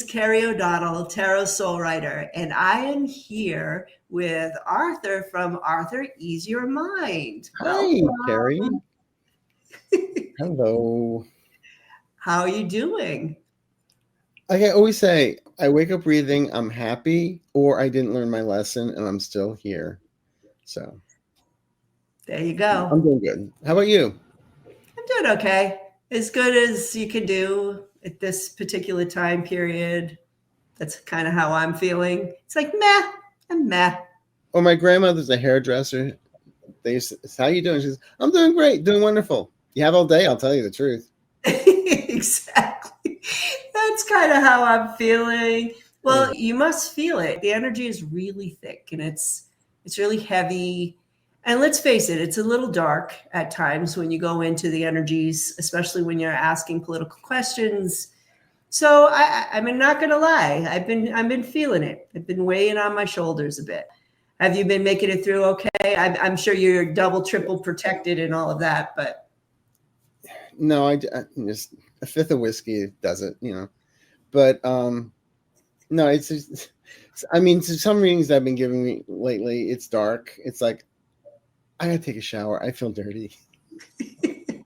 Carrie O'Donnell, Tarot Soul Writer, and I am here with Arthur from Arthur Ease Your Mind. Hi, Welcome. Carrie. Hello. How are you doing? Like I always say, I wake up breathing, I'm happy, or I didn't learn my lesson and I'm still here. So There you I'm go. doing good. How about you? I'm doing okay. As good as you can do at this particular time period. That's kind of how I'm feeling. It's like, meh, I'm meh. Oh, my grandmother's a hairdresser. They used to, how you doing? She says, I'm doing great, doing wonderful. You have all day, I'll tell you the truth. Exactly. That's kind of how I'm feeling. Well, Yeah. you must feel it. The energy is really thick and it's really heavy. And let's face it, it's a little dark at times when you go into the energies, especially when you're asking political questions. So I'm not gonna lie, I've been feeling it. I've been weighing on my shoulders a bit. Have you been making it through okay? I'm sure you're double, triple protected and all of that, but No, I just a fifth of whiskey does it, you know. But no, it's just, I mean, to some readings I've been giving me lately, it's dark. It's like I gotta take a shower. I feel dirty. that's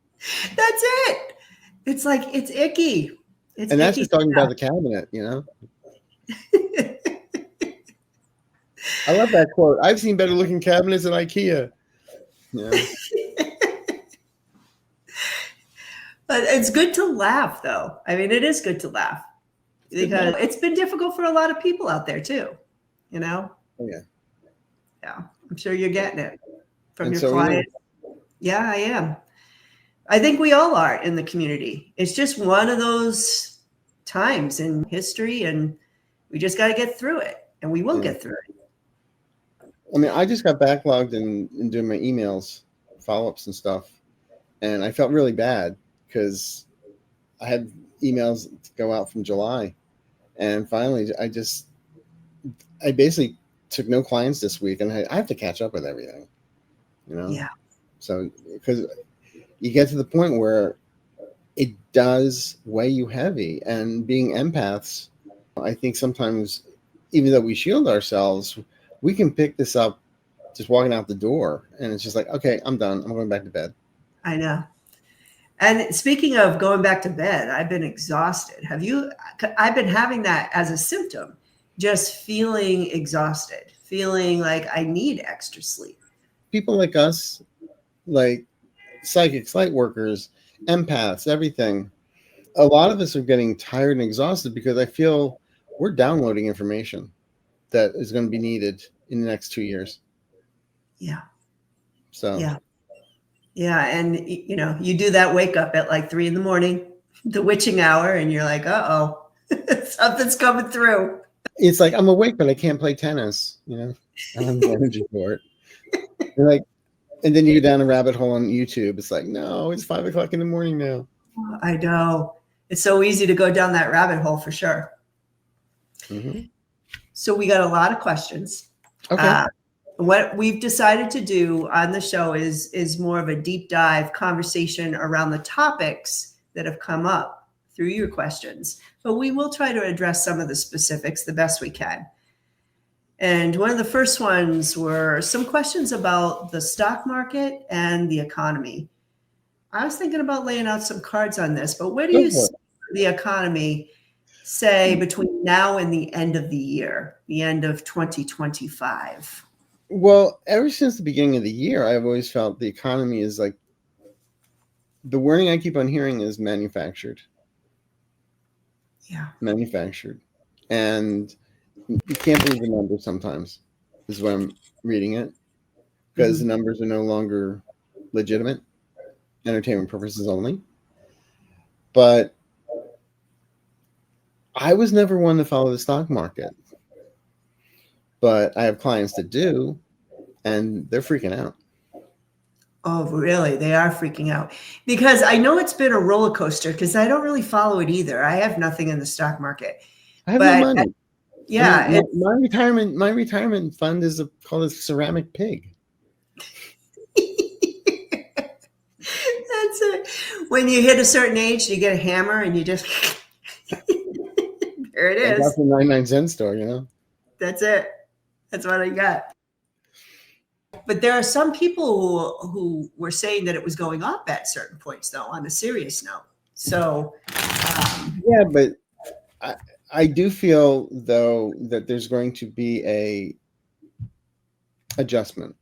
it. It's like it's icky. It's And that's icky just talking stuff. about the cabinet, you know. I love that quote. I've seen better looking cabinets at IKEA. Yeah. But it's good to laugh, though. I mean, it is good to laugh because it's been difficult for a lot of people out there too. You know? Oh, yeah. Yeah, I'm sure you're getting it from And your so clients. Yeah, I am. I think we all are in the community. It's just one of those times in history, and we just got to get through it, and we will get through it. I mean, I just got backlogged in doing my emails, follow-ups and stuff. And I felt really bad because I had emails to go out from July. And finally, I basically took no clients this week, and I have to catch up with everything, you know? Yeah. So, because you get to the point where it does weigh you heavy. And being empaths, I think sometimes, even though we shield ourselves, we can pick this up just walking out the door. And it's just like, okay, I'm done. I'm going back to bed. I know. And speaking of going back to bed, I've been exhausted. Have you? I've been having that as a symptom, just feeling exhausted, feeling like I need extra sleep. People like us, like psychics, light workers, empaths, everything, a lot of us are getting tired and exhausted because I feel we're downloading information that is going to be needed in the next 2 years. Yeah. So Yeah. Yeah. And, you know, you do that wake up at like 3 a.m, the witching hour, and you're like, uh-oh, something's coming through. it's like I'm awake, but I can't play tennis. You know, I don't have the energy for it. And then you go down a rabbit hole on YouTube. It's like, no, it's 5 o'clock in the morning now. I know. It's so easy to go down that rabbit hole for sure. Mm-hmm. So we got a lot of questions. Okay. What we've decided to do on the show is more of a deep dive conversation around the topics that have come up through your questions, but we will try to address some of the specifics the best we can. And one of the first ones were some questions about the stock market and the economy. I was thinking about laying out some cards on this, but where do you see the economy, say, between now and the end of the year, the end of 2025? Well, ever since the beginning of the year, I've always felt the economy is like, the wording I keep on hearing is manufactured. Yeah. Manufactured. And you can't believe the numbers sometimes, is what I'm reading it, because the numbers are no longer legitimate, entertainment purposes only. But I was never one to follow the stock market. But I have clients that do, and they're freaking out. Oh, really? They are freaking out. Because I know it's been a roller coaster because I don't really follow it either. I have nothing in the stock market. I have no money. Yeah. I mean, my retirement fund is called a ceramic pig. That's it. When you hit a certain age, you get a hammer and you just There it I got is. the 99-cent store, you know? That's it. That's what I got. But there are some people who were saying that it was going up at certain points, though, on a serious note. So, Yeah, but I do feel, though, that there's going to be a adjustment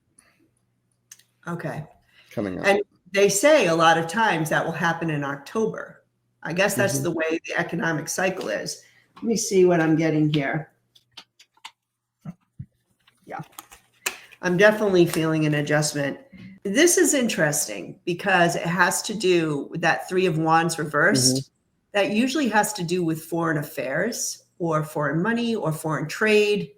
okay. coming up. And they say a lot of times that will happen in October. I guess that's Mhm. the way the economic cycle is. Let me see what I'm getting here. Yeah. I'm definitely feeling an adjustment. This is interesting because it has to do with that Three of Wands reversed. That usually has to do with foreign affairs or foreign money or foreign trade.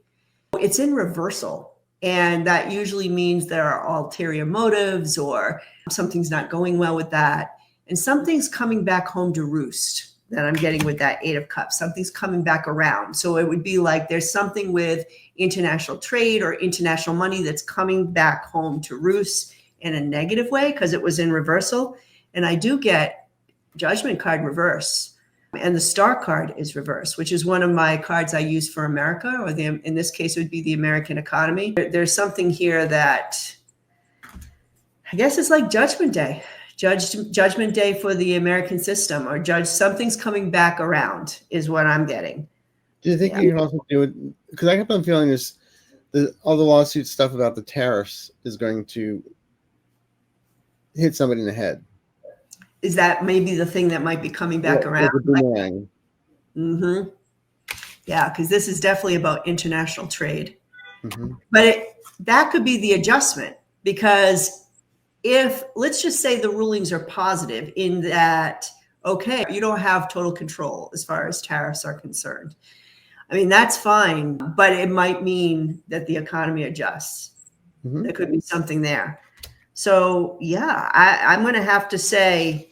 It's in reversal. And that usually means there are ulterior motives or something's not going well with that. And something's coming back home to roost that I'm getting with that Eight of Cups. Something's coming back around. So it would be like there's something with international trade or international money that's coming back home to roost in a negative way because it was in reversal. And I do get Judgment card reverse. And the Star card is reverse, which is one of my cards I use for America, or in this case, it would be the American economy. There's something here that I guess it's like Judgment Day. Judgment Day for the American system, or something's coming back around is what I'm getting. Do you think you can also do it? Because I kept on feeling all the lawsuit stuff about the tariffs is going to hit somebody in the head. Is that maybe the thing that might be coming back around? Like a boomerang. Mm-hmm. Yeah, because this is definitely about international trade. Mm-hmm. But that could be the adjustment, because if, let's just say the rulings are positive in that, okay, you don't have total control as far as tariffs are concerned. I mean, that's fine, but it might mean that the economy adjusts. Mm-hmm. There could be something there. So, yeah, I'm going to have to say,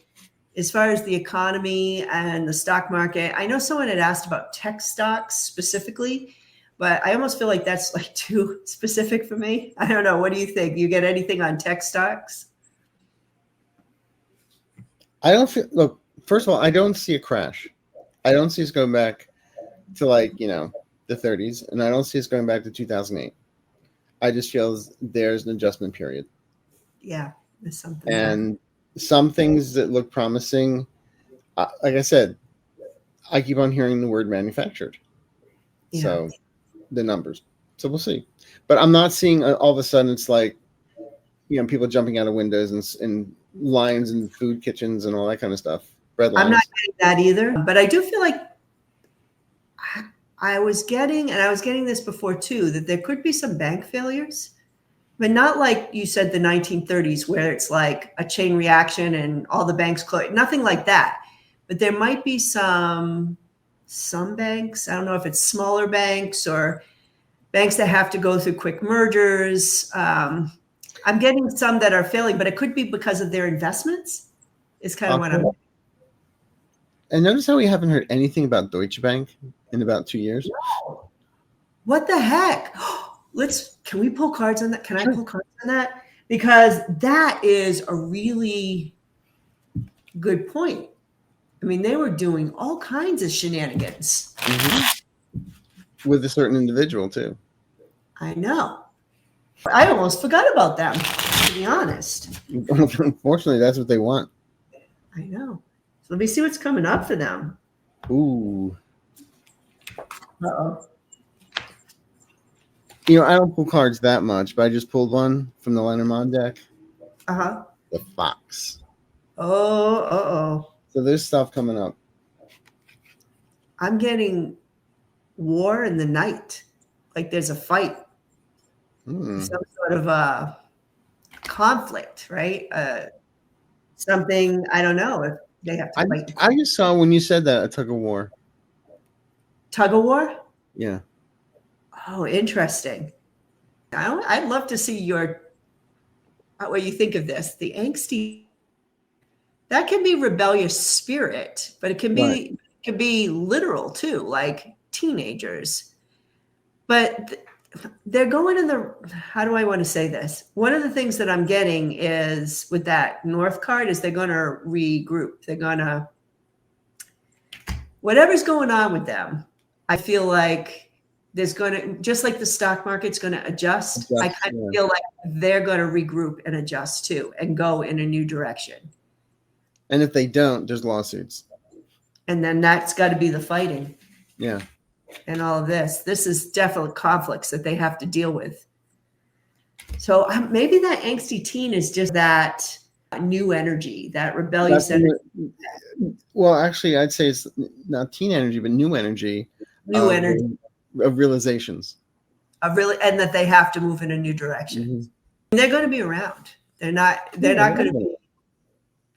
as far as the economy and the stock market, I know someone had asked about tech stocks specifically, but I almost feel like that's like too specific for me. I don't know. What do you think? You get anything on tech stocks? I don't feel, look, first of all, I don't see a crash. I don't see us going back to the 30s, and I don't see us going back to 2008. I just feel there's an adjustment period. Yeah, there's something. And some things that look promising, like I said, I keep on hearing the word manufactured. Yeah. So the numbers. So we'll see. But I'm not seeing all of a sudden it's like, people jumping out of windows and lines in food kitchens and all that kind of stuff. Bread lines. I'm not getting that either. But I do feel like I was getting this before too, that there could be some bank failures. But not like you said the 1930s, where it's like a chain reaction and all the banks close. Nothing like that. But there might be some banks. I don't know if it's smaller banks or banks that have to go through quick mergers. I'm getting some that are failing, but it could be because of their investments. Is kind of what I'm. And notice how we haven't heard anything about Deutsche Bank in about 2 years. No. What the heck? Can we pull cards on that? Can I pull cards on that? Because that is a really good point. I mean, they were doing all kinds of shenanigans. Mm-hmm. With a certain individual, too. I know. I almost forgot about them, to be honest. Unfortunately, that's what they want. I know. So let me see what's coming up for them. Ooh. Uh-oh. I don't pull cards that much, but I just pulled one from the Lenormand deck. Uh-huh. The Fox. Oh, uh-oh. So there's stuff coming up. I'm getting war in the night. Like there's a fight. Some sort of a conflict, right? Something, I don't know if they have to fight. I just saw when you said that, a tug of war. Tug of war? Yeah. Oh, interesting. I'd love to see what you think of this. The angsty, that can be rebellious spirit, but it can be Right. It can be literal too, like teenagers. But they're going in how do I want to say this? One of the things that I'm getting is with that North card is they're going to regroup. They're going to, whatever's going on with them, I feel like there's going to, just like the stock market's going to adjust, I kind of feel like they're going to regroup and adjust too and go in a new direction. And if they don't, there's lawsuits. And then that's got to be the fighting. Yeah. And all of this. This is definitely conflicts that they have to deal with. So maybe that angsty teen is just that new energy, that rebellious energy. Well, actually, I'd say it's not teen energy, but new energy. New energy. Of realizations. And that they have to move in a new direction. Mm-hmm. They're going to be around. They're not going to be.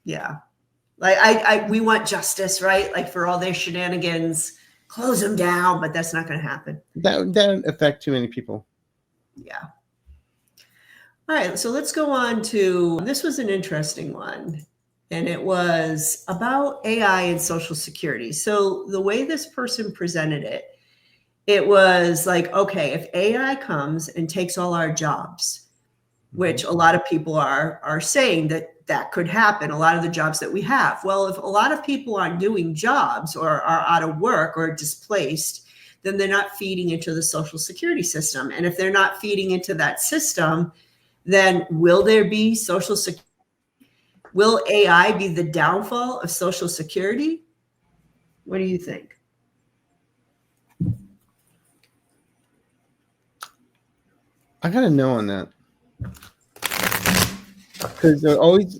Yeah. Like we want justice, right? Like for all their shenanigans, close them down, but that's not going to happen. That would affect too many people. Yeah. All right. So let's go on to, this was an interesting one. And it was about AI and Social Security. So the way this person presented it, it was like, okay, if AI comes and takes all our jobs, which a lot of people are saying that could happen, a lot of the jobs that we have. Well, if a lot of people aren't doing jobs or are out of work or displaced, then they're not feeding into the Social Security system. And if they're not feeding into that system, then will there be Social Security? Will AI be the downfall of Social Security? What do you think? I gotta know on that. Because there's always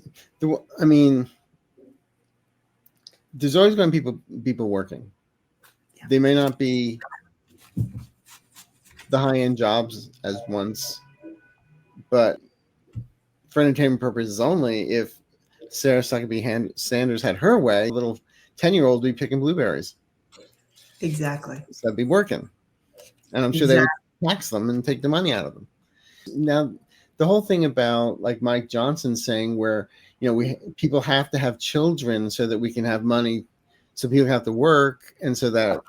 going to be people working. Yeah. They may not be the high-end jobs as once, but for entertainment purposes only, if Sarah Huckabee Sanders had her way, a little 10-year-old would be picking blueberries. Exactly. So they'd be working. And I'm sure they would tax them and take the money out of them. Now, the whole thing about like Mike Johnson saying where, people have to have children so that we can have money, so people have to work. And so that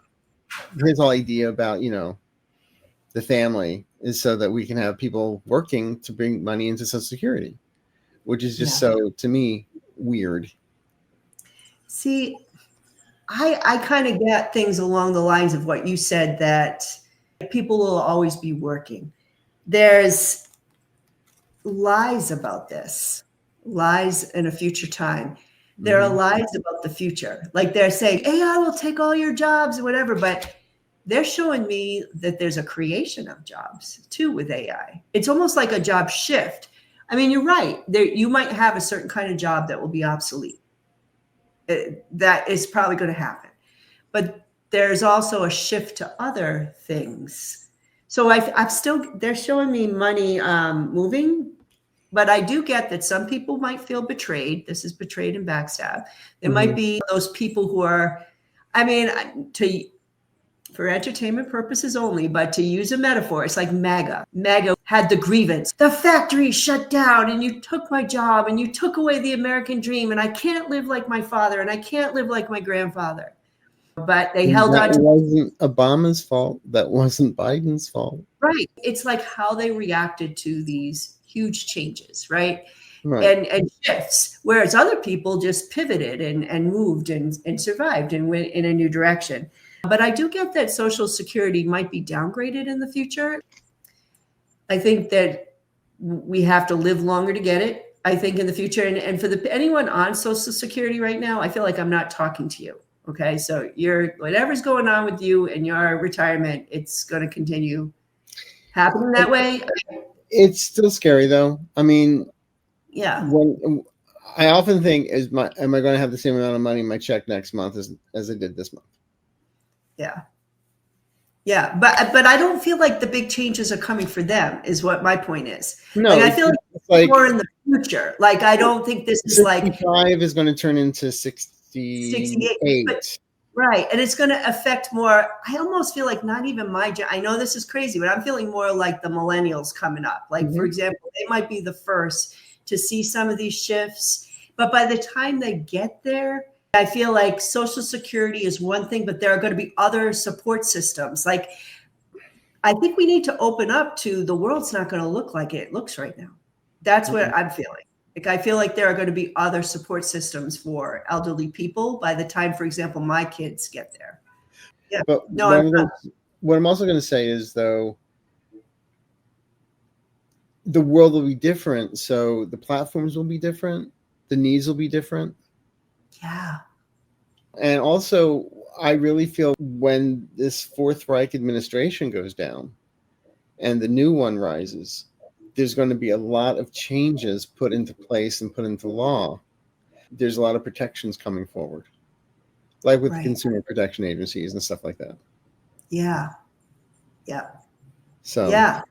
his whole idea about, the family is so that we can have people working to bring money into Social Security, which is just so, to me, weird. See, I kind of get things along the lines of what you said, that people will always be working. There's lies about this, lies in a future time. There are lies about the future. Like they're saying, AI will take all your jobs or whatever, but they're showing me that there's a creation of jobs too with AI. It's almost like a job shift. I mean, you're right. You might have a certain kind of job that will be obsolete. That is probably going to happen. But there's also a shift to other things. So they're showing me money moving, but I do get that some people might feel betrayed. This is betrayed and backstab. There might be those people who are, for entertainment purposes only, but to use a metaphor, it's like MAGA. MAGA had the grievance. The factory shut down and you took my job and you took away the American dream and I can't live like my father and I can't live like my grandfather. But they held on to it. Wasn't Obama's fault. That wasn't Biden's fault. Right. It's like how they reacted to these huge changes, right? And shifts, whereas other people just pivoted and moved and survived and went in a new direction. But I do get that Social Security might be downgraded in the future. I think that we have to live longer to get it, I think, in the future. And for anyone on Social Security right now, I feel like I'm not talking to you. Okay, so whatever's going on with you and your retirement, it's going to continue happening that way. It's still scary, though. I mean, yeah. When I often think, am I going to have the same amount of money in my check next month as I did this month? Yeah. Yeah, but I don't feel like the big changes are coming for them, is what my point is. No, I feel like it's more in the future. Like, I don't think this is like 65 is going to turn into 68. But, right. And it's going to affect more. I almost feel like not even I know this is crazy, but I'm feeling more like the millennials coming up. Like, for example, they might be the first to see some of these shifts. But by the time they get there, I feel like Social Security is one thing, but there are going to be other support systems. Like, I think we need to open up to the world's not going to look like it looks right now. That's what I'm feeling. Like, I feel like there are going to be other support systems for elderly people by the time, for example, my kids get there. Yeah. But No, I'm not. what I'm also going to say is, though, the world will be different. So the platforms will be different. The needs will be different. Yeah. And also, I really feel when this Fourth Reich administration goes down and the new one rises, there's going to be a lot of changes put into place and put into law. There's a lot of protections coming forward, like with Right. consumer protection agencies and stuff like that. Yeah. Yeah. So Yeah.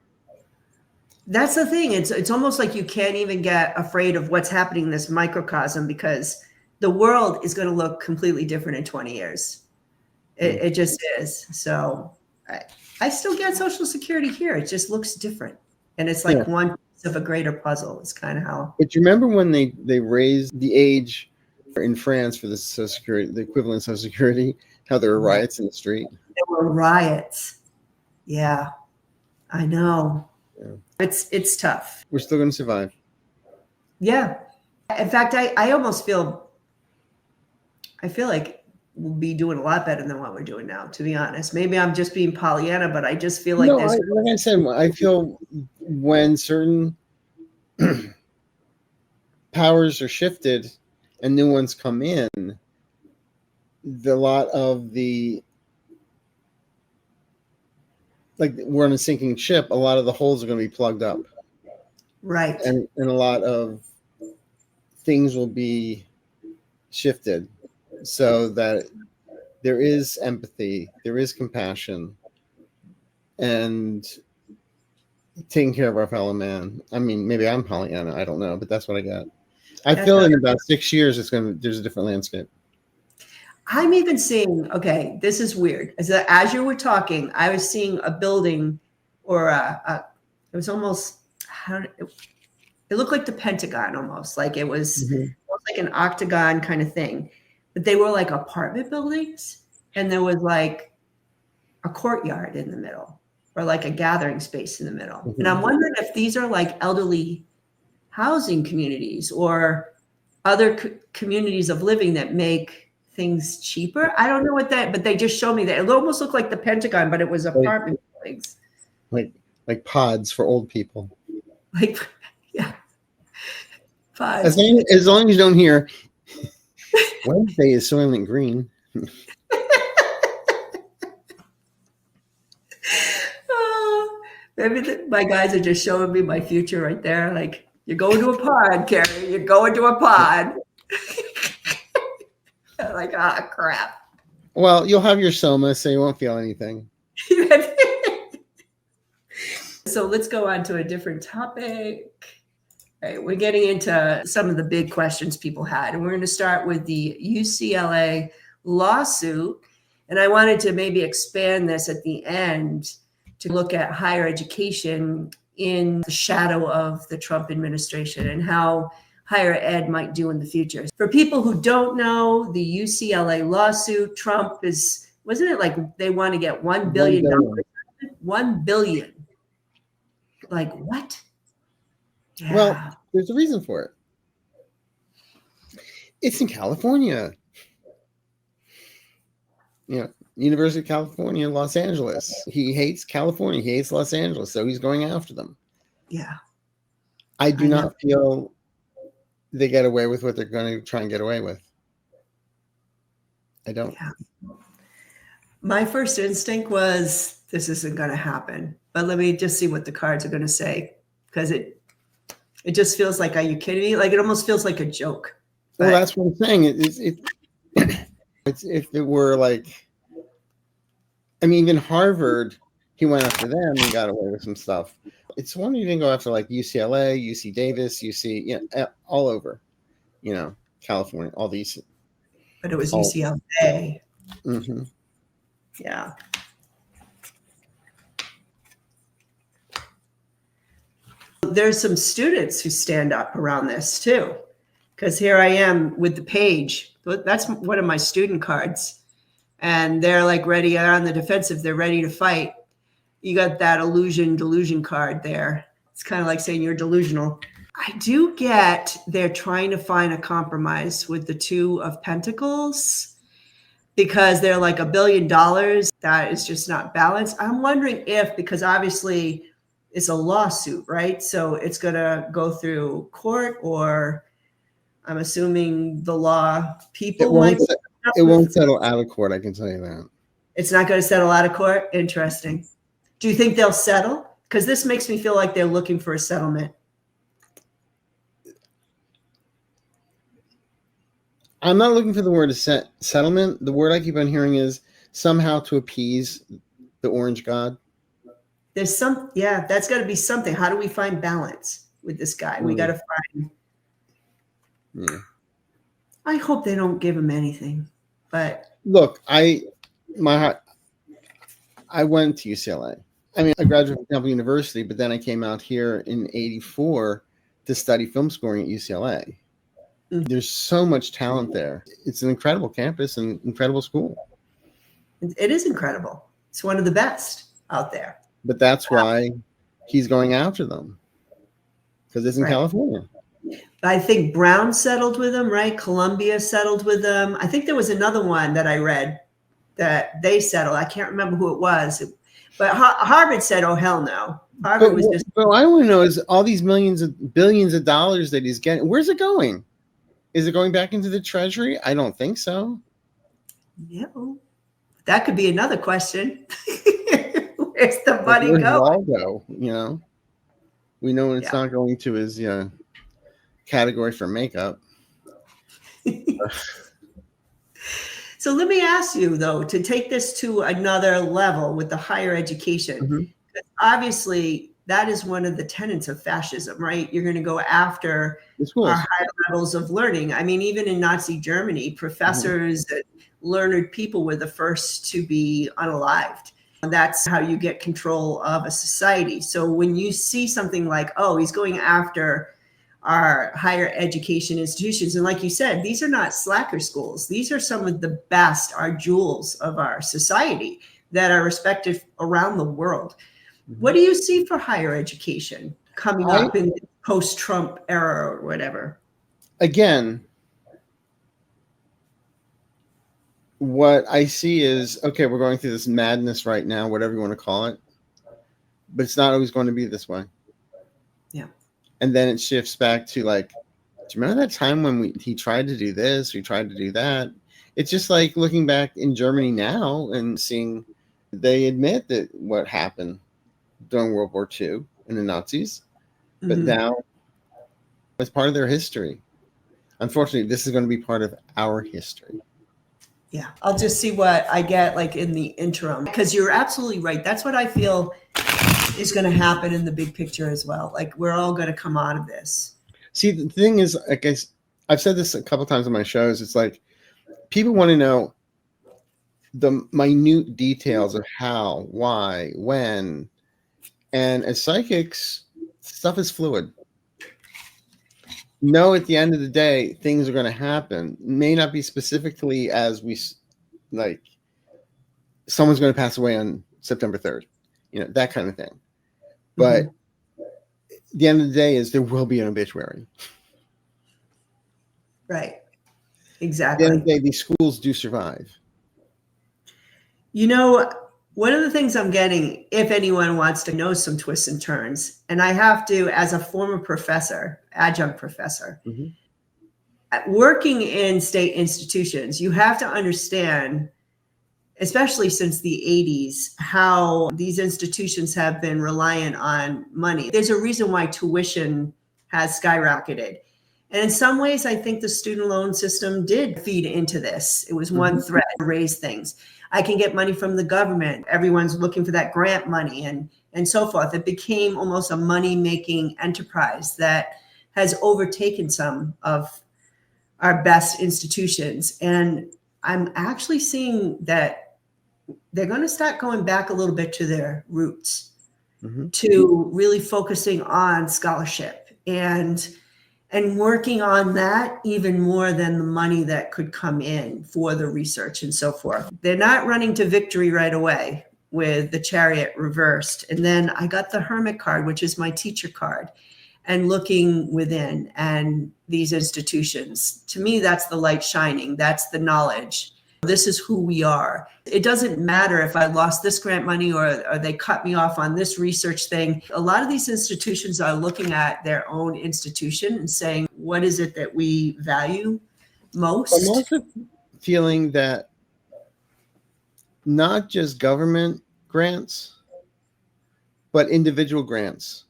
That's the thing. It's almost like you can't even get afraid of what's happening in this microcosm, because the world is going to look completely different in 20 years. It just is. So I still get Social Security here. It just looks different. And it's like one piece of a greater puzzle. It's kind of how. But you remember when they raised the age in France for the Social Security, the equivalent of Social Security, how there were riots in the street? There were riots. Yeah, I know. Yeah. It's tough. We're still going to survive. Yeah. In fact, I almost feel like we'll be doing a lot better than what we're doing now, to be honest. Maybe I'm just being Pollyanna, but I just feel like like I said, I feel when certain powers are shifted and new ones come in, we're on a sinking ship. A lot of the holes are going to be plugged up. Right. And a lot of things will be shifted so that there is empathy, there is compassion, and taking care of our fellow man. I mean, maybe I'm Pollyanna, I don't know, but that's what I got. I feel in about 6 years there's a different landscape. I'm even seeing, okay, this is weird. As you were talking, I was seeing a building, or it was almost, it looked like the Pentagon almost. Like it was almost like an octagon kind of thing. But they were like apartment buildings, and there was like a courtyard in the middle, or like a gathering space in the middle. And I'm wondering if these are like elderly housing communities or other communities of living that make things cheaper. I don't know what that, but they just showed me that it almost looked like the Pentagon, but it was apartment buildings. Like pods for old people. Like, yeah. Pods. As long as you don't hear Wednesday is Soylent Green. Maybe my guys are just showing me my future right there. Like, you're going to a pod, Carrie. You're going to a pod. Like, crap. Well, you'll have your soma, so you won't feel anything. So let's go on to a different topic. All right, we're getting into some of the big questions people had. And we're going to start with the UCLA lawsuit. And I wanted to maybe expand this at the end to look at higher education in the shadow of the Trump administration and how higher ed might do in the future. For people who don't know, the UCLA lawsuit, Trump wasn't it like they want to get $1 billion? $1 billion. Like what? Yeah. Well, there's a reason for it. It's in California. University of California, Los Angeles. He hates California. He hates Los Angeles, so he's going after them. Yeah. I do not feel they get away with what they're going to try and get away with. I don't. Yeah. My first instinct was this isn't going to happen, but let me just see what the cards are going to say, because it just feels like, are you kidding me? Like it almost feels like a joke. Well, that's what I'm saying. It's if it were like, I mean, even Harvard, he went after them and got away with some stuff. It's one you didn't go after like UCLA, UC Davis, UC, all over, California, all these. But it was UCLA. Mm-hmm. Yeah. There's some students who stand up around this too, because here I am with the page. That's one of my student cards. And they're like ready, they're on the defensive. They're ready to fight. You got that delusion card there. It's kind of like saying you're delusional. I do get they're trying to find a compromise with the Two of Pentacles. because they're like $1 billion. That is just not balanced. I'm wondering if, because obviously it's a lawsuit, right? So it's going to go through court, or I'm assuming the law people might. It won't settle out of court. I can tell you that. It's not going to settle out of court. Interesting. Do you think they'll settle? Because this makes me feel like they're looking for a settlement. I'm not looking for the word settlement. The word I keep on hearing is somehow to appease the orange god. There's that's got to be something. How do we find balance with this guy? We got to find. Yeah. I hope they don't give him anything, but look, I went to UCLA. I mean, I graduated from Temple University, but then I came out here in '84 to study film scoring at UCLA. There's so much talent there. It's an incredible campus and incredible school. It is incredible. It's one of the best out there. But that's why he's going after them, because it's in California. I think Brown settled with him, right? Columbia settled with him. I think there was another one that I read that they settled. I can't remember who it was. But Harvard said, oh, hell no. Harvard was just. Well, I want to know is all these billions of dollars that he's getting, where's it going? Is it going back into the treasury? I don't think so. No. That could be another question. Where's the money going? Waldo, you know? We know it's not going to his category for makeup. So let me ask you, though, to take this to another level with the higher education. Mm-hmm. Obviously, that is one of the tenets of fascism, right? You're going to go after our higher levels of learning. I mean, even in Nazi Germany, professors and learned people were the first to be unalived. That's how you get control of a society. So when you see something like, oh, he's going after our higher education institutions, and like you said, these are not slacker schools. These are some of the best, our jewels of our society that are respected around the world. What do you see for higher education coming up in the post-Trump era or whatever? Again, what I see is, okay, we're going through this madness right now, whatever you want to call it, but it's not always going to be this way. Yeah. And then it shifts back to like, do you remember that time when he tried to do this, we tried to do that? It's just like looking back in Germany now and seeing they admit that what happened during World War II and the Nazis, but now it's part of their history. Unfortunately, this is going to be part of our history. Yeah, I'll just see what I get like in the interim, because you're absolutely right. That's what I feel is going to happen in the big picture as well. Like we're all going to come out of this. See, the thing is, I guess I've said this a couple of times on my shows. It's like people want to know the minute details of how, why, when. And as psychics, stuff is fluid. No, at the end of the day, things are going to happen. May not be specifically as we like. Someone's going to pass away on September 3rd, you know, that kind of thing. But the end of the day is there will be an obituary. Right. Exactly. At the end of the day, these schools do survive. You know, one of the things I'm getting, if anyone wants to know some twists and turns, and I have to, as a former professor, adjunct professor, working in state institutions, you have to understand, especially since the 80s, how these institutions have been reliant on money. There's a reason why tuition has skyrocketed. And in some ways, I think the student loan system did feed into this. It was one thread to raise things. I can get money from the government. Everyone's looking for that grant money and so forth. It became almost a money-making enterprise that has overtaken some of our best institutions. And I'm actually seeing that they're going to start going back a little bit to their roots, to really focusing on scholarship and working on that even more than the money that could come in for the research and so forth. They're not running to victory right away with the Chariot reversed. And then I got the Hermit card, which is my teacher card, and looking within and these institutions. To me, that's the light shining. That's the knowledge. This is who we are. It doesn't matter if I lost this grant money or they cut me off on this research thing. A lot of these institutions are looking at their own institution and saying, what is it that we value most? I'm also feeling that not just government grants, but individual grants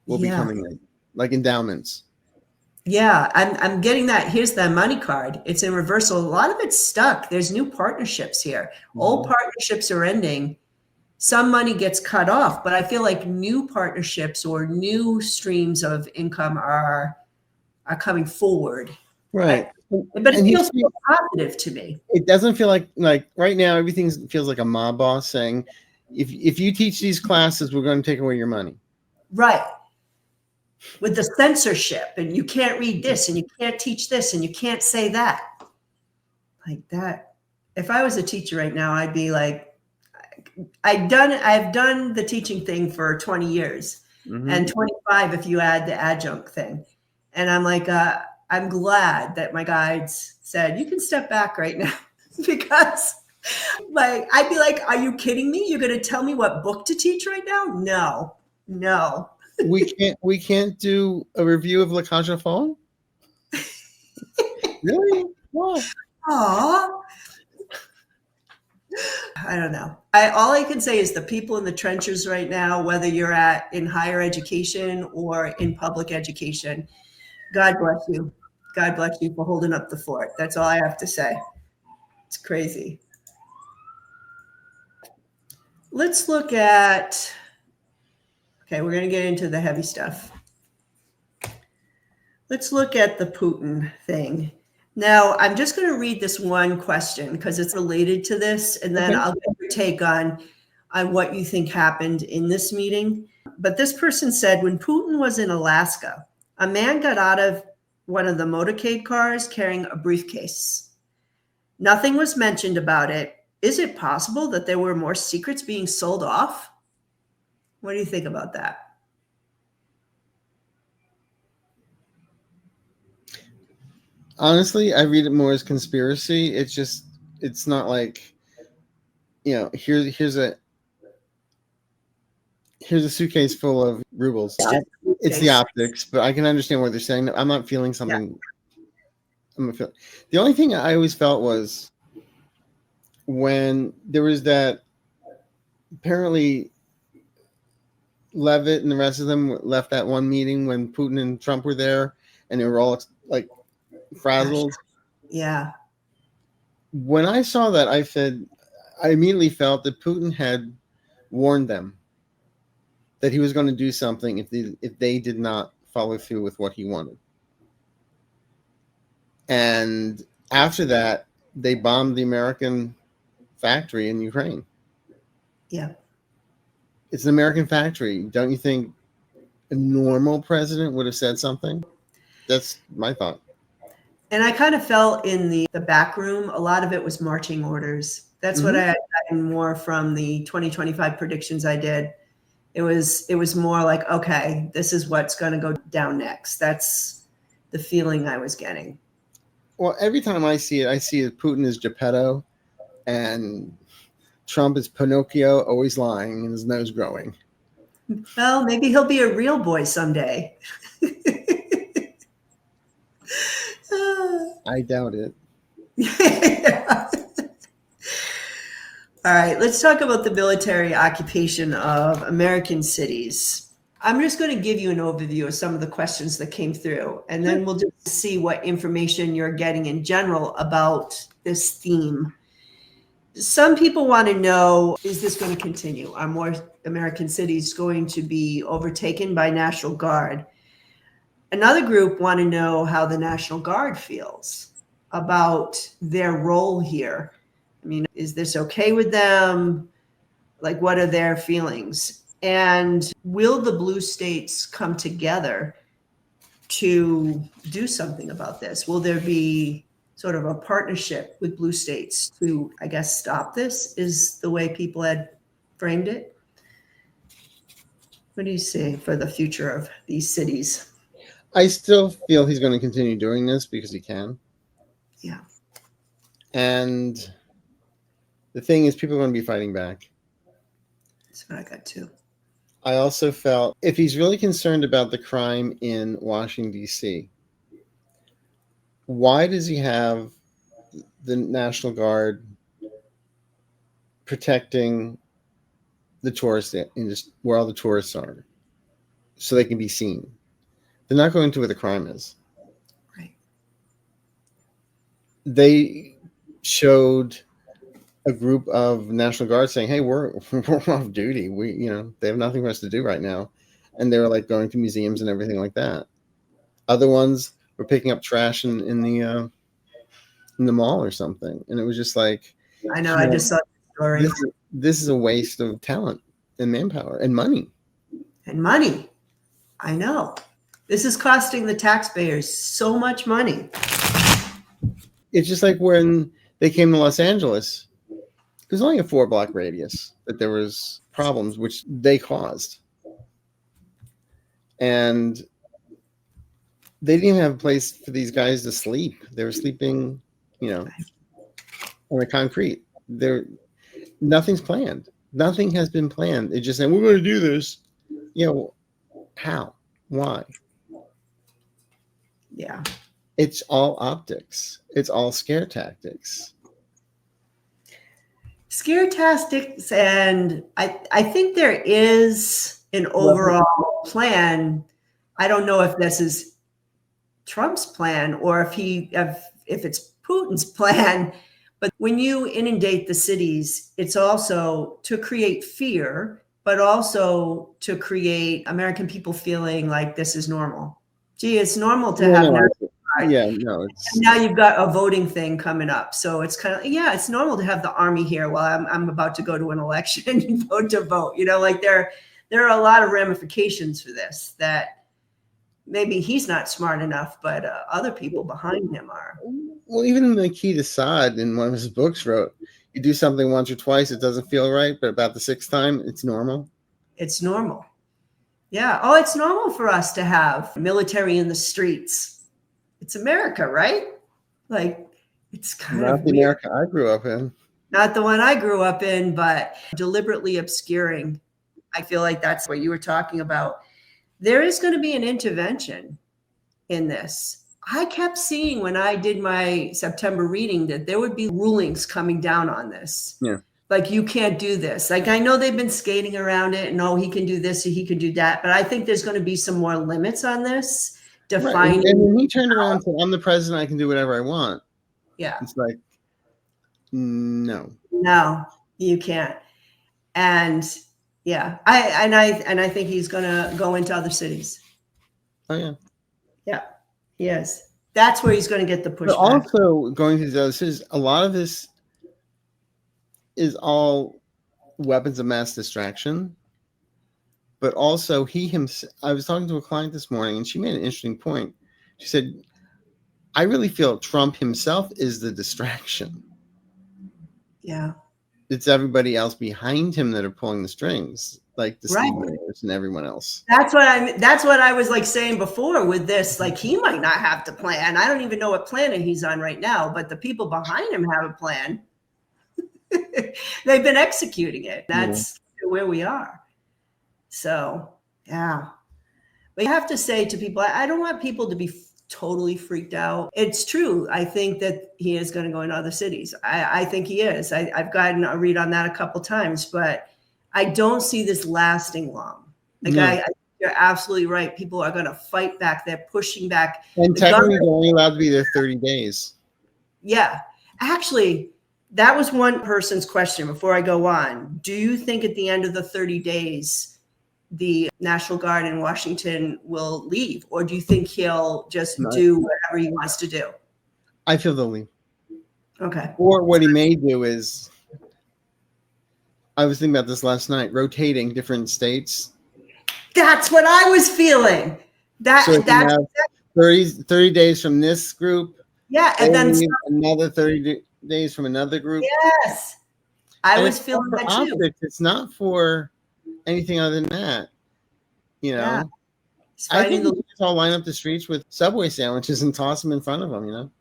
will be coming in, like endowments. Yeah, I'm getting that. Here's the money card. It's in reversal. A lot of it's stuck. There's new partnerships here. Old partnerships are ending. Some money gets cut off, but I feel like new partnerships or new streams of income are coming forward. Right. But it feels so positive to me. It doesn't feel like right now everything feels like a mob boss saying, if you teach these classes, we're going to take away your money. Right. With the censorship, and you can't read this, and you can't teach this, and you can't say that. Like that. If I was a teacher right now, I'd be like, I've done the teaching thing for 20 years and 25 if you add the adjunct thing. And I'm like, I'm glad that my guides said, you can step back right now because like, I'd be like, are you kidding me? You're going to tell me what book to teach right now? No. We can't do a review of La Cage aux Folles? Really? Why? Aw. I don't know. All I can say is the people in the trenches right now, whether you're in higher education or in public education, God bless you. God bless you for holding up the fort. That's all I have to say. It's crazy. Let's look at, okay, we're going to get into the heavy stuff. Let's look at the Putin thing. Now, I'm just going to read this one question because it's related to this, and then I'll get your take on what you think happened in this meeting. But this person said, when Putin was in Alaska, a man got out of one of the motorcade cars carrying a briefcase. Nothing was mentioned about it. Is it possible that there were more secrets being sold off? What do you think about that? Honestly, I read it more as conspiracy. It's not like, here's a suitcase full of rubles. It's the optics, but I can understand what they're saying. I'm not feeling something. Yeah. The only thing I always felt was when there was that, apparently Levitt and the rest of them left that one meeting when Putin and Trump were there, and they were all like frazzled. Yeah. When I saw that, I immediately felt that Putin had warned them that he was going to do something if they did not follow through with what he wanted. And after that, they bombed the American factory in Ukraine. Yeah. It's an American factory. Don't you think a normal president would have said something? That's my thought. And I kind of felt in the back room, a lot of it was marching orders. That's what I had gotten more from the 2025 predictions I did. It was more like, okay, this is what's going to go down next. That's the feeling I was getting. Well, every time I see it, Putin is Geppetto and Trump is Pinocchio, always lying and his nose growing. Well, maybe he'll be a real boy someday. I doubt it. Yeah. All right, let's talk about the military occupation of American cities. I'm just going to give you an overview of some of the questions that came through, and then we'll just see what information you're getting in general about this theme. Some people want to know, is this going to continue? Are more American cities going to be overtaken by National Guard? Another group want to know how the National Guard feels about their role here. I mean, is this okay with them? Like, what are their feelings? And will the blue states come together to do something about this? Will there be sort of a partnership with blue states to, I guess, stop this, is the way people had framed it? What do you see for the future of these cities? I still feel he's going to continue doing this because he can. Yeah. And the thing is, people are going to be fighting back. That's what I got too. I also felt if he's really concerned about the crime in Washington, D.C., why does he have the National Guard protecting the tourist industry, where all the tourists are, so they can be seen? They're not going to where the crime is. Right. They showed a group of National Guard saying, "Hey, we're off duty. They have nothing for us to do right now," and they were like going to museums and everything like that. Other ones were picking up trash in the mall or something, and it was just like, I know. I just saw the story. This is a waste of talent and manpower and money. And money. I know. This is costing the taxpayers so much money. It's just like when they came to Los Angeles. There's only a 4-block radius that there was problems, which they caused. And they didn't even have a place for these guys to sleep. They were sleeping, on the concrete. Nothing's planned. Nothing has been planned. They just said, we're going to do this. How? Why? Yeah. It's all optics. It's all scare tactics. Scare tactics, and I think there is an overall plan. I don't know if this is Trump's plan or if it's Putin's plan, but when you inundate the cities, it's also to create fear, but also to create American people feeling like this is normal. Gee, it's normal to have. Now you've got a voting thing coming up, so it's kind of it's normal to have the army here while I'm about to go to an election and vote. There are a lot of ramifications for this that maybe he's not smart enough, but other people behind him are. Well, even the key to Assad in one of his books wrote, you do something once or twice, it doesn't feel right, but about the 6th time, it's normal. It's normal. Yeah. Oh, it's normal for us to have military in the streets. It's America, right? Like, it's kind of not the weird. America I grew up in. Not the one I grew up in, but deliberately obscuring. I feel like that's what you were talking about. There is going to be an intervention in this. I kept seeing when I did my September reading that there would be rulings coming down on this. Yeah. Like, you can't do this. Like, I know they've been skating around it and, he can do this or he can do that. But I think there's going to be some more limits on this. Defining. Right. And when he turned around and said, I'm the president, I can do whatever I want. Yeah. It's like, no, you can't. And I think he's going to go into other cities. Oh, yeah. Yeah, he is. That's where he's going to get the pushback. But also going to the other cities, a lot of this is all weapons of mass distraction. But also I was talking to a client this morning and she made an interesting point. She said, I really feel Trump himself is the distraction. Yeah. It's everybody else behind him that are pulling the strings, like the Steve Mayors and everyone else. That's what I was like saying before with this. Like, he might not have to plan. I don't even know what planet he's on right now, but the people behind him have a plan. They've been executing it. That's where we are. So, yeah. But you have to say to people, I don't want people to be totally freaked out. It's true. I think that he is going to go into other cities. I think he is. I've gotten a read on that a couple times, but I don't see this lasting long. Like, you're absolutely right. People are going to fight back. They're pushing back. And technically, they're only allowed to be there 30 days. Yeah. Actually, that was one person's question before I go on. Do you think at the end of the 30 days, the National Guard in Washington will leave? Or do you think he'll just do whatever he wants to do? I feel they'll leave. Okay. Or what he may do is, I was thinking about this last night, rotating different states. That's what I was feeling. That's 30 days from this group. Yeah. And then another 30 days from another group. Yes. I was feeling that too. It's not for anything other than that. Yeah. I think we just all line up the streets with Subway sandwiches and toss them in front of them,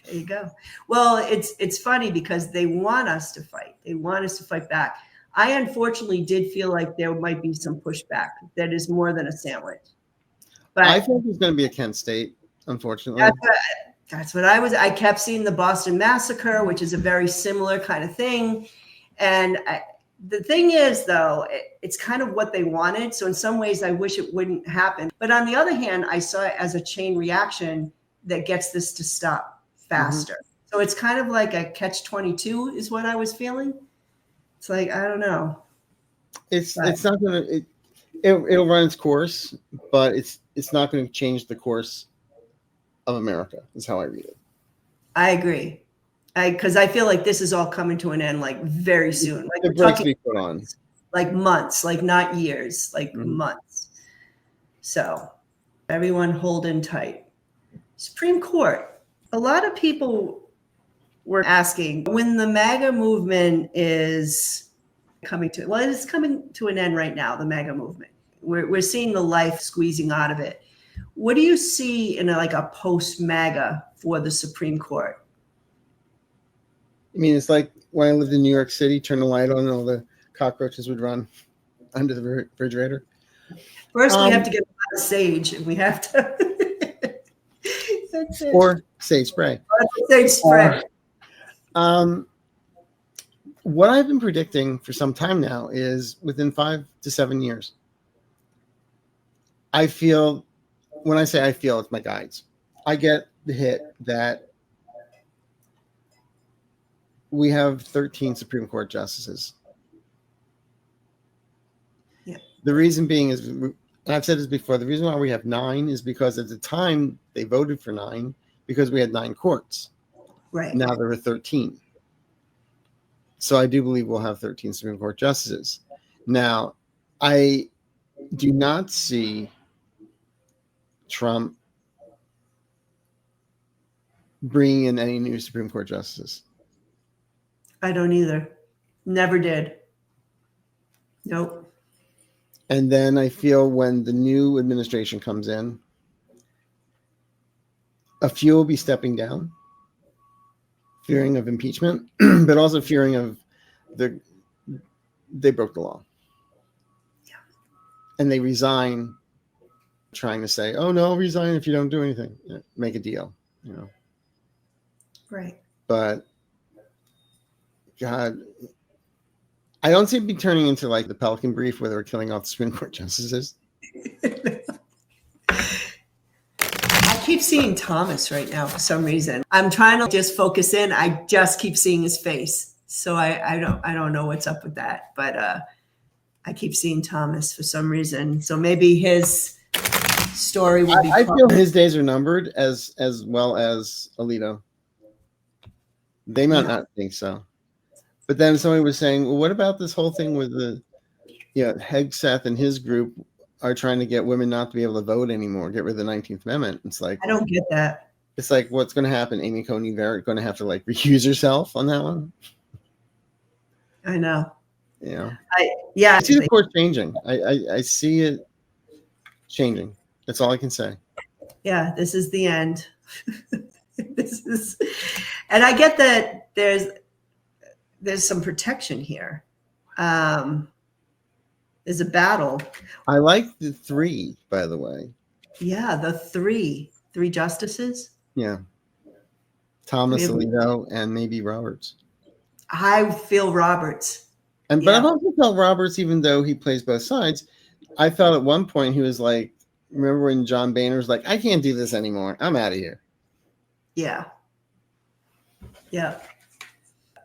There you go. Well, it's funny because they want us to fight. They want us to fight back. I unfortunately did feel like there might be some pushback that is more than a sandwich. But I think there's going to be a Kent State, unfortunately. That's what I kept seeing the Boston Massacre, which is a very similar kind of thing. And the thing is, though, it's kind of what they wanted. So in some ways, I wish it wouldn't happen. But on the other hand, I saw it as a chain reaction that gets this to stop faster. Mm-hmm. So it's kind of like a catch-22 is what I was feeling. It's like, I don't know. It's not going to it'll run its course, but it's not going to change the course of America is how I read it. I agree. Because I feel like this is all coming to an end like very soon. Like the brakes be put on. Like months, like not years, like months. So everyone holding tight. Supreme Court. A lot of people were asking when the MAGA movement is coming to, well, it's coming to an end right now, the MAGA movement. We're seeing the life squeezing out of it. What do you see in a post-MAGA for the Supreme Court? I mean, it's like when I lived in New York City, turn the light on and all the cockroaches would run under the refrigerator. First, we have to get a lot of sage, and we have to... Or sage spray. Sage spray. What I've been predicting for some time now is within 5 to 7 years. I feel, when I say I feel, it's my guides. I get the hit that we have 13 Supreme Court justices. Yeah. The reason being is, and I've said this before, the reason why we have 9 is because at the time they voted for 9 because we had 9 courts. Right. Now there are 13. So I do believe we'll have 13 Supreme Court justices. Now, I do not see Trump bringing in any new Supreme Court justices. I don't either. Never did. Nope. And then I feel when the new administration comes in, a few will be stepping down, fearing of impeachment, but also fearing of they broke the law. Yeah. And they resign, trying to say, oh, no, resign if you don't do anything. Make a deal, Right. But, God, I don't see it be turning into like the Pelican Brief where they were killing off the Supreme Court justices. I keep seeing Thomas right now for some reason. I'm trying to just focus in. I just keep seeing his face. So I don't know what's up with that. But I keep seeing Thomas for some reason. So maybe his story will be... I feel his days are numbered as well as Alito. They might not think so. But then somebody was saying, well, what about this whole thing with the, Hegseth and his group are trying to get women not to be able to vote anymore, get rid of the 19th Amendment. It's like, I don't get that. It's like, what's going to happen? Amy Coney Barrett going to have to recuse herself on that one? I know. I see the court changing. I see it changing. That's all I can say. Yeah, this is the end. And I get that there's some protection here. There's a battle. I like the 3, by the way. Yeah, the 3 justices. Yeah. Thomas, Alito, and maybe Roberts. I feel Roberts. But I've also felt Roberts, even though he plays both sides. I felt at one point he was like, remember when John Boehner was like, I can't do this anymore. I'm out of here. Yeah. Yeah.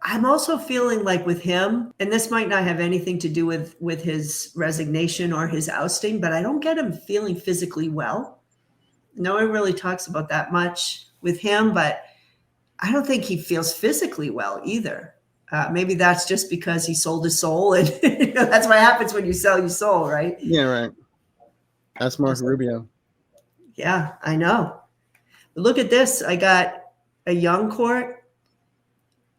I'm also feeling like with him, and this might not have anything to do with his resignation or his ousting, but I don't get him feeling physically well. No one really talks about that much with him, but I don't think he feels physically well either. Maybe that's just because he sold his soul, and that's what happens when you sell your soul, right? Yeah, right. That's Marco Rubio. Yeah, I know. But look at this. I got a young court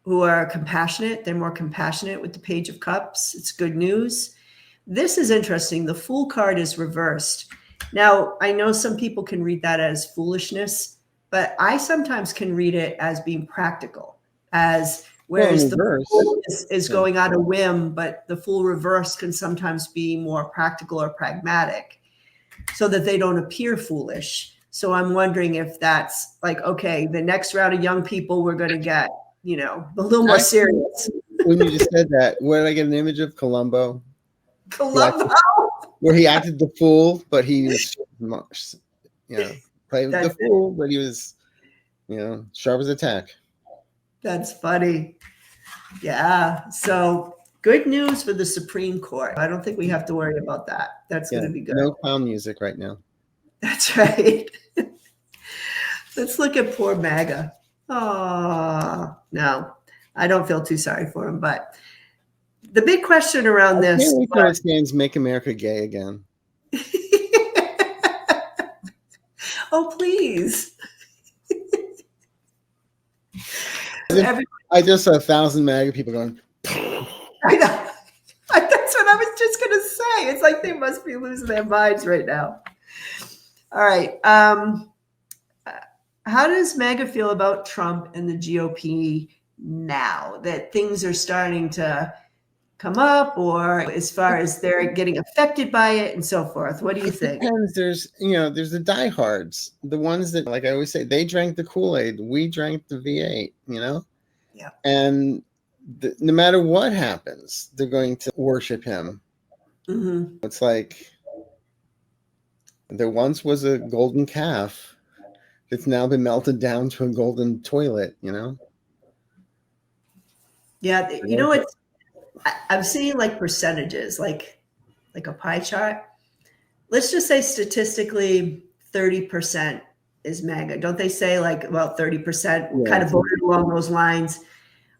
who are compassionate. They're more compassionate with the Page of Cups. It's good news. This is interesting. The Fool card is reversed. Now, I know some people can read that as foolishness, but I sometimes can read it as being practical, as Well, in whereas the reverse, fool is going on a whim, but the fool reverse can sometimes be more practical or pragmatic so that they don't appear foolish. So I'm wondering if that's like, okay, the next round of young people, we're going to get, you know, a little more serious. when you just said that, where did I get an image of Columbo? Columbo. Where he acted the fool, but he was, you know, played the That's fool, but he was, you know, sharp as a tack. That's funny. Yeah. So good news for the Supreme Court. I don't think we have to worry about that. That's going to be good. No clown music right now. That's right. Let's look at poor MAGA. Oh, no, I don't feel too sorry for him. But the big question around this. Can't wait till it stands "Make America Gay Again." Oh, please. I just saw 1,000 MAGA people going. I know. That's what I was just going to say. It's like they must be losing their minds right now. All right. How does MAGA feel about Trump and the GOP now that things are starting to come up, or as far as they're getting affected by it and so forth? What do you think? Depends. There's the diehards, the ones that, like I always say, they drank the Kool-Aid, we drank the V8, you know? Yeah. And no matter what happens, they're going to worship him. Mm-hmm. It's like there once was a golden calf that's now been melted down to a golden toilet, you know? Yeah. You know what? I'm seeing like percentages, like a pie chart. Let's just say statistically 30% is MAGA. Don't they say like about 30% kind of voted along those lines?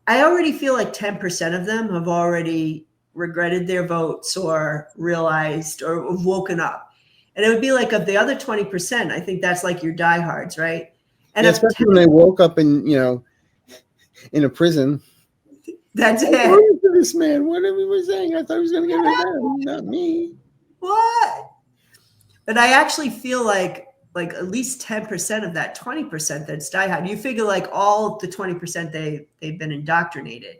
I already feel like 10% of them have already regretted their votes or realized or woken up. And it would be like of the other 20%, I think that's like your diehards, right? And especially when they woke up in a prison. That's it. To this man, what are we saying? I thought he was going to get rid of them, not me. What? But I actually feel like at least 10% of that 20% that's diehard. You figure like all the 20% they've been indoctrinated.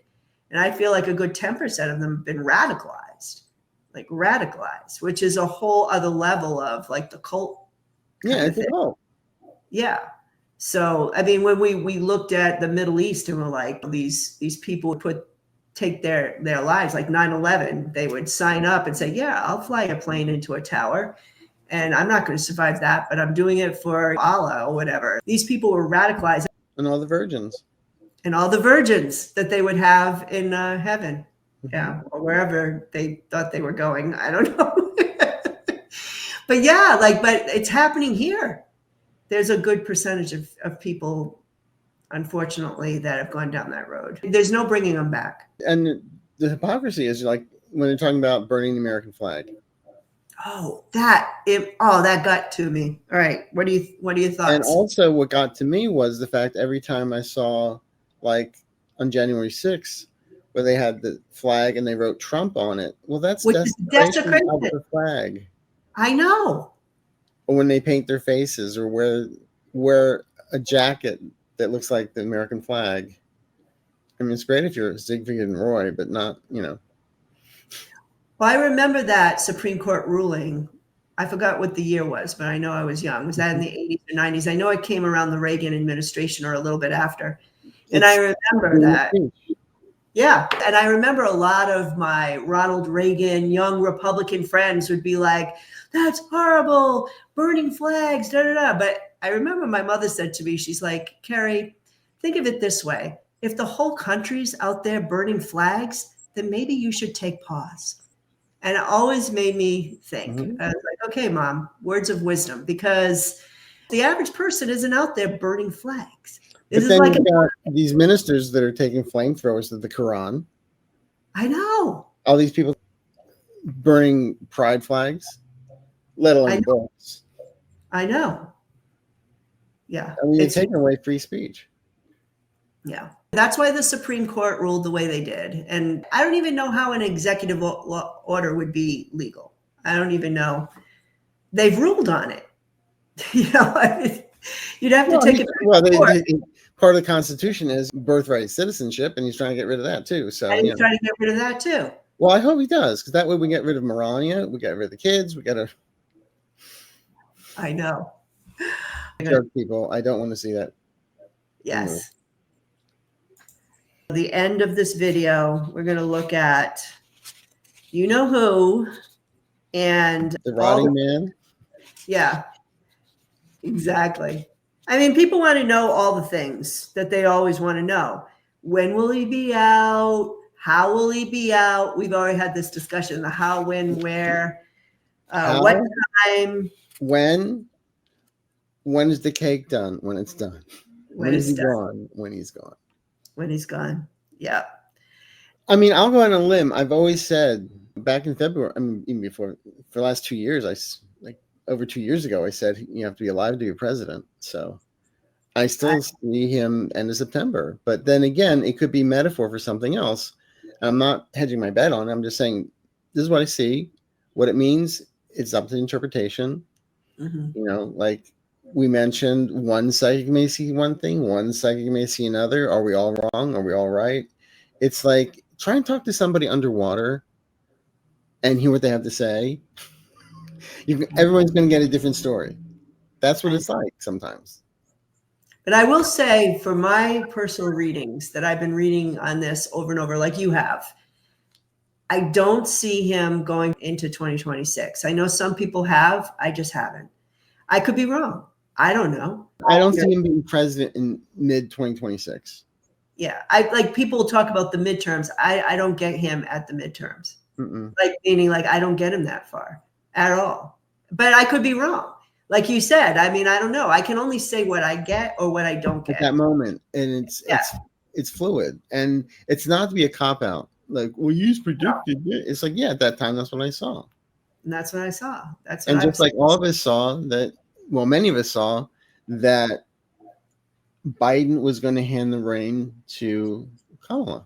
And I feel like a good 10% of them have been radicalized, which is a whole other level of like the cult. Yeah, it's a cult. Yeah. So, I mean, when we looked at the Middle East and we're like, these people would take their lives, like 9/11, they would sign up and say, yeah, I'll fly a plane into a tower. And I'm not going to survive that, but I'm doing it for Allah or whatever. These people were radicalized. And all the virgins. And all the virgins that they would have in heaven. Yeah, or wherever they thought they were going. I don't know. But yeah, but it's happening here. There's a good percentage of people, unfortunately, that have gone down that road. There's no bringing them back. And the hypocrisy is like when they're talking about burning the American flag. Oh, that got to me. All right. What are your thoughts? And also what got to me was the fact every time I saw, like on January 6th, where they had the flag and they wrote Trump on it. Well, that's desecration of the flag. I know. Or when they paint their faces or wear a jacket that looks like the American flag. I mean, it's great if you're Ziegfeld and Roy, but not, Well, I remember that Supreme Court ruling. I forgot what the year was, but I know I was young. Was that in the 80s or 90s? I know it came around the Reagan administration or a little bit after. And I remember that. Yeah. And I remember a lot of my Ronald Reagan young Republican friends would be like, that's horrible, burning flags, da, da, da. But I remember my mother said to me, she's like, Carrie, think of it this way. If the whole country's out there burning flags, then maybe you should take pause. And it always made me think. I was like, okay, Mom, words of wisdom, because the average person isn't out there burning flags. But then you've got these ministers that are taking flamethrowers to the Quran. I know. All these people burning pride flags, let alone books. I know. Yeah. I mean, you're taking away free speech. Yeah. That's why the Supreme Court ruled the way they did. And I don't even know how an executive order would be legal. I don't even know. They've ruled on it. You'd have to Well, take it back to court. part of the Constitution is birthright citizenship, and he's trying to get rid of that too. So, And he's trying to get rid of that too. Well, I hope he does, because that way we get rid of Melania, we get rid of the kids, we got to. I know. Joke, people. I don't want to see that. Yes. The end of this video, we're going to look at you know who and The rotting man. Yeah, exactly. I mean, people want to know all the things that they always want to know. When will he be out? How will he be out? We've already had this discussion, the how, when, where, what time. When is the cake done? When it's done. When is he gone? When he's gone. When he's gone. Yeah. I mean, I'll go on a limb. I've always said back in February, I mean, even before, for the last 2 years, over 2 years ago, I said you have to be alive to be a president. So I still see him end of September. But then again, it could be metaphor for something else. I'm not hedging my bet on it. I'm just saying this is what I see. What it means, it's up to interpretation. Mm-hmm. You know, like we mentioned, one psychic may see one thing, one psychic may see another. Are we all wrong? Are we all right? It's like try and talk to somebody underwater and hear what they have to say. Everyone's going to get a different story. That's what it's like sometimes. But I will say, for my personal readings that I've been reading on this over and over, like you have, I don't see him going into 2026. I know some people have. I just haven't. I could be wrong. I don't know. I don't see him being president in mid 2026. Yeah. Like people talk about the midterms. I don't get him at the midterms. Mm-mm. Like meaning like I don't get him that far at all. But I could be wrong. Like you said, I mean, I don't know. I can only say what I get or what I don't get at that moment, and it's fluid, and it's not to be a cop out. Like, well, you predicted it. It's like, yeah, at that time, that's what I saw, and that's what I saw. That's what and just like all of us saw that. Well, many of us saw that Biden was going to hand the reign to Kamala.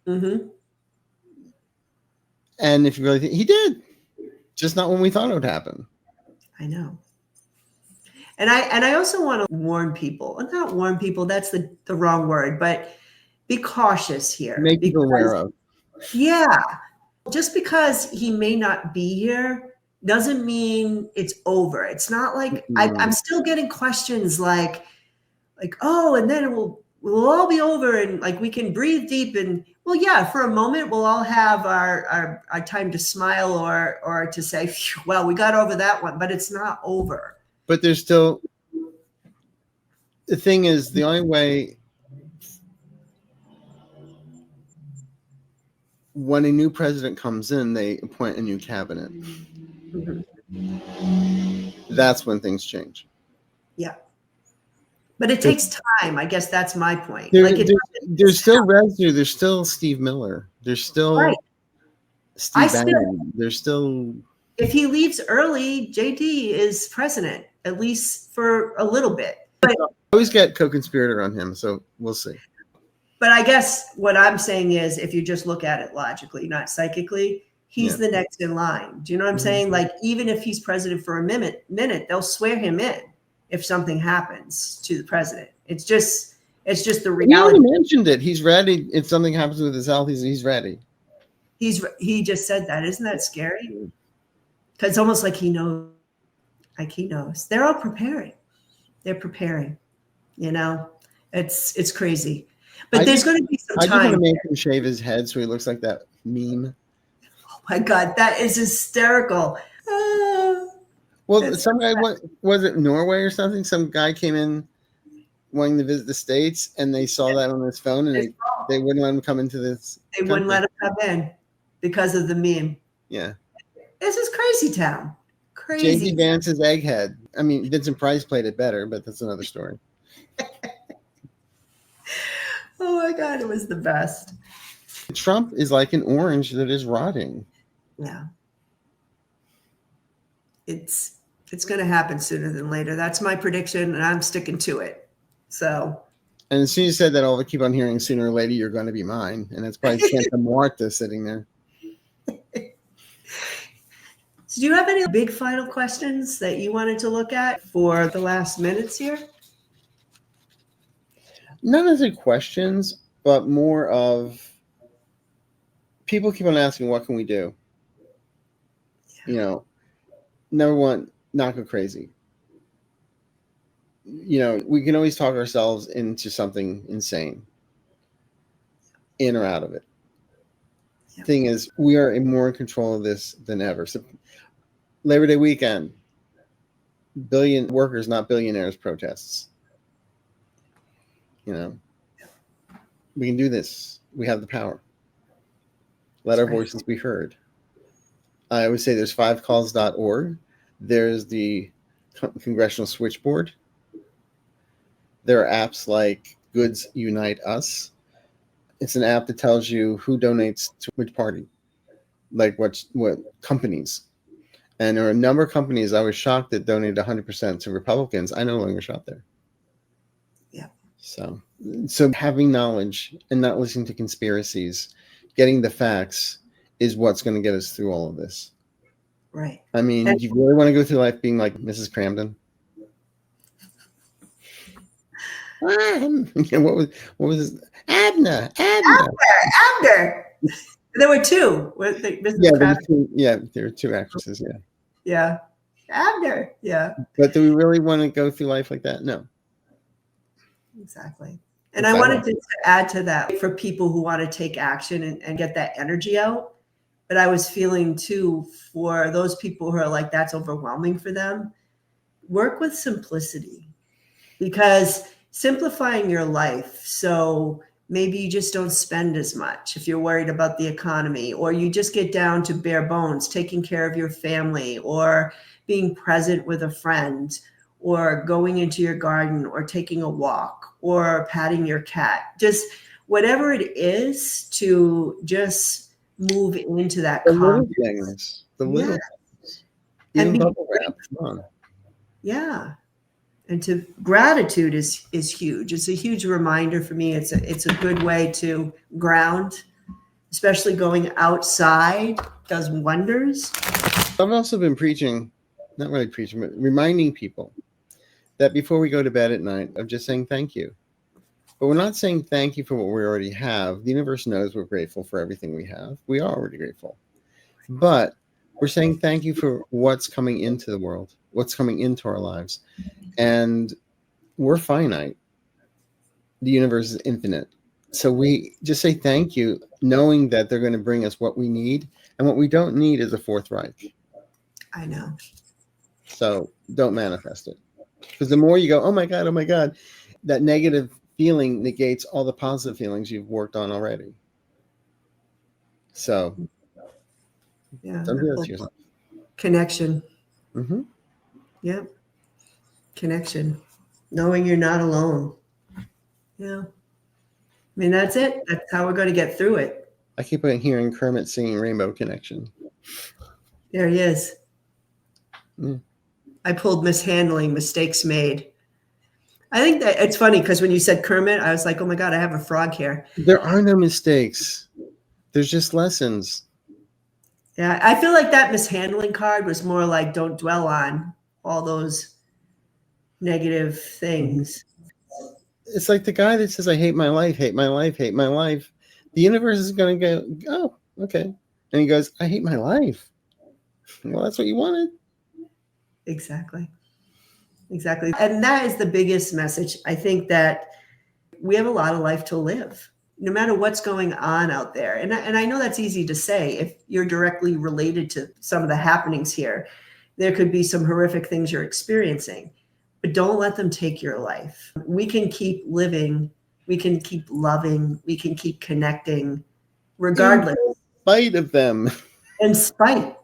Mm-hmm. And if you really think he did, just not when we thought it would happen. I know. And I also want to warn people, not warn people, that's the wrong word, but be cautious here. Make people aware of. Yeah. Just because he may not be here doesn't mean it's over. It's not like I'm still getting questions like, oh, and then we'll all be over and like we can breathe deep and well, yeah, for a moment we'll all have our time to smile or to say, well, we got over that one, but it's not over. But there's still the thing is the only way when a new president comes in, they appoint a new cabinet. Mm-hmm. That's when things change. Yeah. But it takes time. I guess that's my point. There's still residue. There's still Steve Miller. There's still Steve Bannon. There's still. If he leaves early, JD is president, at least for a little bit. But I always get co-conspirator on him, so we'll see. But I guess what I'm saying is, if you just look at it logically, not psychically, he's the next in line. Do you know what I'm saying? Like, even if he's president for a minute, they'll swear him in if something happens to the president. It's just the reality. He mentioned it. He's ready. If something happens with his health, he's ready. He just said that. Isn't that scary? Because it's almost like he knows. Like he knows. They're all preparing. They're preparing. You know, it's crazy. But there's going to be some time. I just want to make him shave his head so he looks like that meme. Oh my God, that is hysterical. Well, some guy, was it Norway or something? Some guy came in wanting to visit the States, and they saw that on his phone, and they wouldn't let him come into this. They wouldn't let him come in because of the meme. Yeah. This is crazy town. Crazy. J.D. Vance's egghead. I mean, Vincent Price played it better, but that's another story. Oh my God, it was the best. Trump is like an orange that is rotting. Yeah. It's going to happen sooner than later. That's my prediction, and I'm sticking to it. So. And as soon as you said that, I'll keep on hearing sooner or later you're going to be mine. And that's probably Santa Marta sitting there. So do you have any big final questions that you wanted to look at for the last minutes here? Not necessarily questions, but more of people keep on asking, what can we do? You know, number one, not go crazy. You know, we can always talk ourselves into something insane, in or out of it. Yeah. Thing is, we are more in control of this than ever. So, Labor Day weekend, billion workers, not billionaires, protests. You know, we can do this. We have the power. Let our voices be heard. I would say there's 5calls.org. There's the Congressional Switchboard. There are apps like Goods Unite Us. It's an app that tells you who donates to which party, like what companies. And there are a number of companies I was shocked that donated 100% to Republicans. I no longer shop there. Yeah. So having knowledge and not listening to conspiracies, getting the facts is what's going to get us through all of this. Right. I mean, do you really want to go through life being like Mrs. Cramden? What was his, Abner? Abner. There were two. There were two actresses. Yeah. Yeah. Abner. Yeah. But do we really want to go through life like that? No. Exactly. And I wanted to add to that for people who want to take action and get that energy out. But I was feeling too, for those people who are like, that's overwhelming for them, work with simplicity, because simplifying your life. So maybe you just don't spend as much if you're worried about the economy, or you just get down to bare bones, taking care of your family, or being present with a friend, or going into your garden, or taking a walk, or patting your cat, just whatever it is to just move into that the little things, yeah. Even bubble wrap. Come on. Yeah. And gratitude is huge. It's a huge reminder for me. It's a good way to ground, especially going outside does wonders. I've also been preaching, not really preaching, but reminding people that before we go to bed at night, of just saying thank you. But we're not saying thank you for what we already have. The universe knows we're grateful for everything we have. We are already grateful. But we're saying thank you for what's coming into the world, what's coming into our lives. And we're finite. The universe is infinite. So we just say thank you, knowing that they're going to bring us what we need. And what we don't need is a Fourth Reich. I know. So don't manifest it. Because the more you go, oh my God, that negative feeling negates all the positive feelings you've worked on already. So yeah, don't do that to yourself. Connection. Mm-hmm. Yep. Connection. Knowing you're not alone. Yeah. I mean, that's it. That's how we're going to get through it. I keep on hearing Kermit singing Rainbow Connection. There he is. Mm. I pulled mishandling, mistakes made. I think that it's funny because when you said Kermit, I was like, oh my God, I have a frog here. There are no mistakes. There's just lessons. Yeah, I feel like that mishandling card was more like, don't dwell on all those negative things. It's like the guy that says, I hate my life, hate my life, hate my life. The universe is going to go, oh, okay. And he goes, I hate my life. Well, that's what you wanted. Exactly. And that is the biggest message. I think that we have a lot of life to live, no matter what's going on out there. And I know that's easy to say if you're directly related to some of the happenings here. There could be some horrific things you're experiencing, but don't let them take your life. We can keep living. We can keep loving. We can keep connecting regardless. In spite of them. In spite.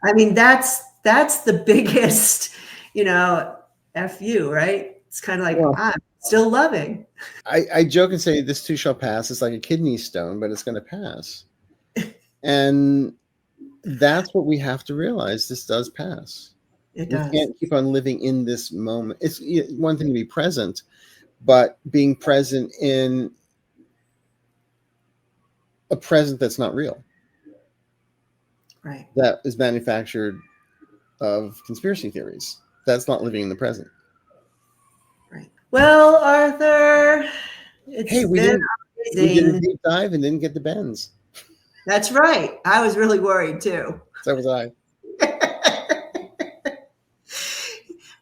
I mean, that's the biggest, F you, right? It's kind of like, I'm still loving. I joke and say this too shall pass. It's like a kidney stone, but it's going to pass. And that's what we have to realize. This does pass. It does. We can't keep on living in this moment. It's one thing to be present, but being present in a present that's not real. Right. that is manufactured of conspiracy theories. That's not living in the present. Right. Well, Arthur, it's Hey, we been did a amazing. deep dive and didn't get the bends. That's right. I was really worried too. So was I.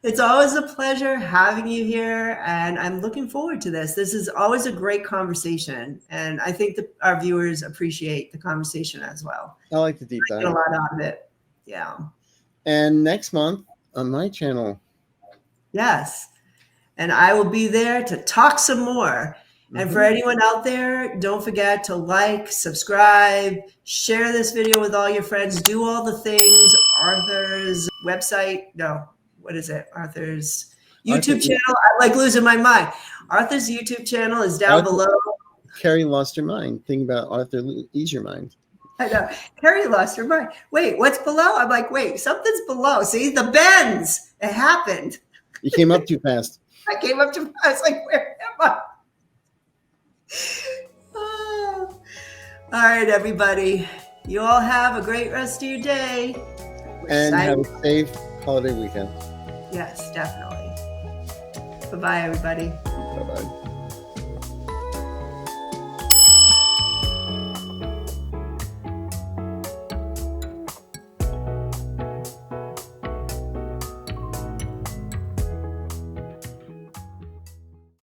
It's always a pleasure having you here, and I'm looking forward to this. This is always a great conversation, and I think that our viewers appreciate the conversation as well. I like the deep I dive. get a lot out of it. Yeah. And next month on my channel. Yes. And I will be there to talk some more. And for anyone out there, don't forget to like, subscribe, share this video with all your friends, do all the things. Arthur's website, no, what is it? Arthur's YouTube channel. I'm like losing my mind. Arthur's YouTube channel is down below. Carrie lost her mind. Think about Arthur, ease your mind. I know. Carrie lost her mind. Wait, what's below? I'm like, wait, something's below. See, the bends. It happened. You came up too fast. I came up to, I was like, where am I? Oh. All right, everybody. You all have a great rest of your day. And have a safe holiday weekend. Yes, definitely. Bye-bye, everybody. Bye-bye.